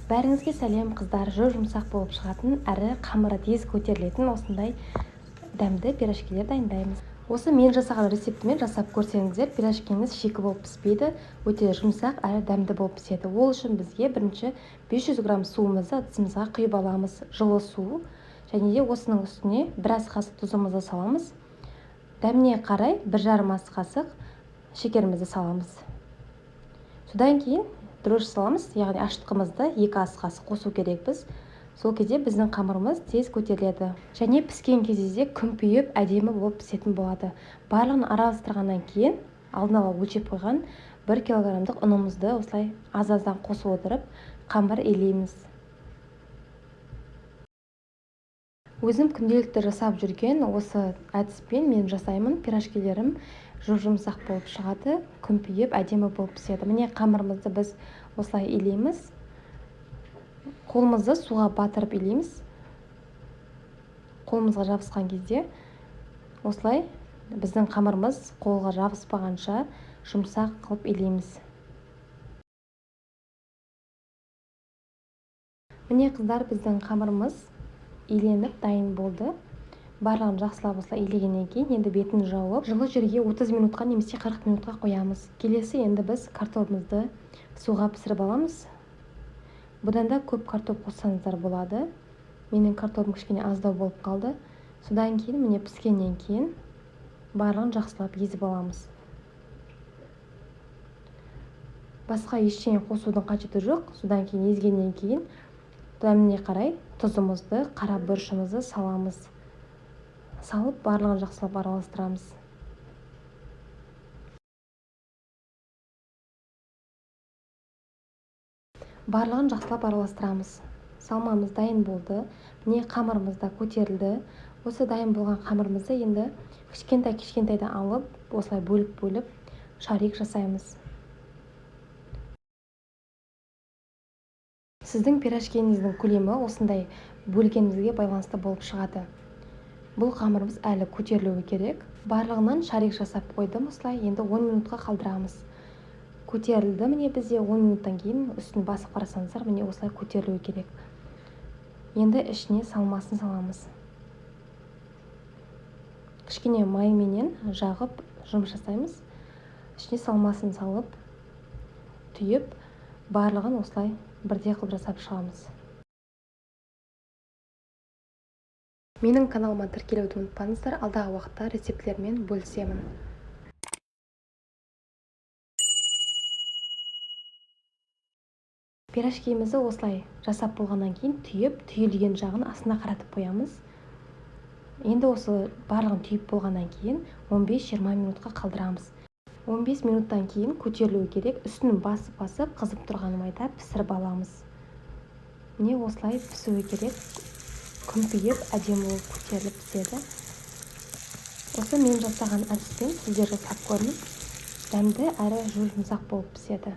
Бәріңізге сәлем қыздар, жұмсақ болып шығатын әрі қамыры тез көтерілетін осындай дәмді пирожкилер дайындаймыз. Осы мен жасаған рецептімен жасап көрсеңіздер, пирожкиіңіз шикі болып піспейді, өте жұмсақ әрі дәмді болып піседі. Ол үшін бізге бірінші 500 грамм суымызды ыдысымызға құйып аламыз. Жылы су, және де осының үстіне біраз қасық тұзымызды саламыз. Дәміне қарай 1,5 ас қасық шекерімізді саламыз. Содан кейін дрожж саламыз, яғни ашытқымызды 2 ас қасық қосу керекпіз. Сол кезде біздің қамырымыз тез көтеріледі. Және піскен кезде күмпиіп, әдемі болып пісетін болады. Барлығын араластырғаннан кейін алдын ала өлшеп қойған 1 килограммдық ұнымызды осылай аз-аздан қосып отырып, қамыр илейміз. Өзім күнделікті жасап жүрген осы әдіспен мен жасаймын. Пирожкилерім жұмсақ болып шығады, күмпиіп, әдемі болып піседі. Міне қамырымызды біз осылай илейміз. Қолымызды суға батырып илейміз. Қолымызға жабысқан кезде осылай біздің қамырымыз қолға жабыспағанша жұмсақ қылып илейміз. Міне қыздар, біздің қамырымыз иленіп дайын болды. Барлығын жақсылап осылай илегеннен кейін енді бетін жауып, жылы жерге 30 минутқа немесе 40 минутқа қоямыз. Келесі енді біз картопымызды суға пісіріп аламыз. Бұдан да көп картоп қоссаңыздар болады. Менің картопым кішкене аздау болып қалды. Содан кейін міне піскеннен кейін барлығын жақсылап езіп аламыз. Басқа ештеңе қосудың қажеті жоқ. Содан кейін езгеннен кейін дәміне қарай тұзымызды, қара бұрышымызды саламыз. Салып барлығын жақсылап араластырамыз. Барлығын жақсылап араластырамыз. Салмамыз дайын болды. Міне қамырымыз да көтерілді. Осы дайын болған қамырымызды енді кішкентай-кішкентайдан алып, осылай бөліп-бөліп шарик жасаймыз. Сіздің пирожкиіңіздің көлемі осындай бөлгеніңізге байланысты болып шығады. Бұл қамырымыз әлі көтерілуі керек. Барлығынан шарик жасап қойдым. Осылай енді 10 минутқа қалдырамыз. Көтерілді, міне бізде 10 минуттан кейін үстін басып қарасаңыздар, міне осылай көтерілуі керек. Енді ішіне салмасын саламыз. Кішкене майменен жағып жұмыс жасаймыз. Ішіне салмасын салып, түйіп, барлығын осылай бірдей қылып жасап шығамыз. Менің каналыма тіркелуді ұмытпаңыздар, алдағы уақытта рецептлермен бөлісемін. Пирожкиімізді осылай жасап болғаннан кейін түйіп, түйілген жағын астына қаратып қоямыз. Енді осы барлығын түйіп болғаннан кейін 15-20 минутқа қалдырамыз. 15 минуттан кейін көтерілуі керек. Үстін басып-басып, қызып тұрған майда пісіріп аламыз. Міне осылай пісуі керек. Күмпиіп, әдемі болып көтеріліп піседі. Осы мен жасаған әдіспен сіздер жасап көріңіз. Дәмді әрі жұмсақ болып піседі.